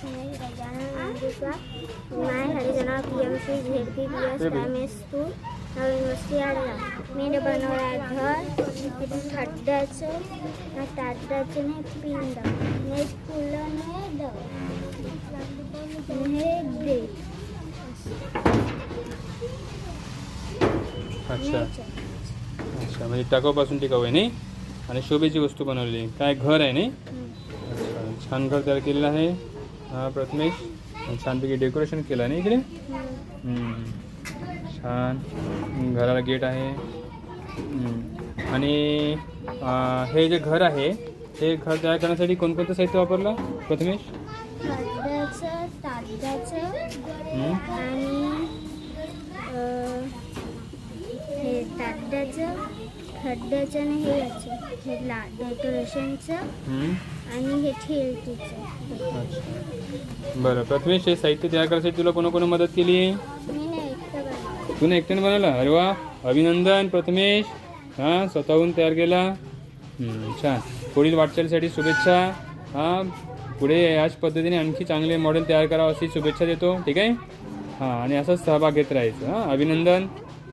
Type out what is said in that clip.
मी गजानन मंजुषा माझ्यासाठी नाव PMC ZPPS MS 2 नवीन वस्ती आडला. मी बनवला घर खड्ड्याचं ताटाचं ने पिंड ने फुलं ने दे. अच्छा अच्छा, म्हणजे टाकाऊपासून टिकाऊ आहे नाही आणि शोभेची वस्तू बनवलेली. काय घर आहे नाही? अच्छा, छान घर तयार केलेलं आहे हा प्रथमेश. छानपैकी डेकोरेशन केलं आहे ना इकडे. छान घराला गेट आहे. आणि हे जे घर आहे हे घर तयार करण्यासाठी कोणकोणतं साहित्य वापरलं प्रथमेश? खड्ड्याचं ताटाचं आणि हे ताटाचं खड्ड्याचं आणि हे याचं हे डेकोरेशनचं आणि हे ठेलतीचं. अच्छा बरं प्रथमेश, हे साहित्य तयार करण्यासाठी तुला कोणी मदत केली? मी नाही एकटं बनवलं. तू एकट्याने बनवलं? अरे वा, अभिनंदन प्रथमेश. हां, स्वतःहून तयार केला. छान. पुढील वाटचालीसाठी शुभेच्छा. हां, पुढे याच पद्धतीने आणखी चांगले मॉडेल तयार करावं अशी शुभेच्छा देतो. ठीक आहे. हां, आणि असंच सहभाग घेत राहायचं. हां, अभिनंदन.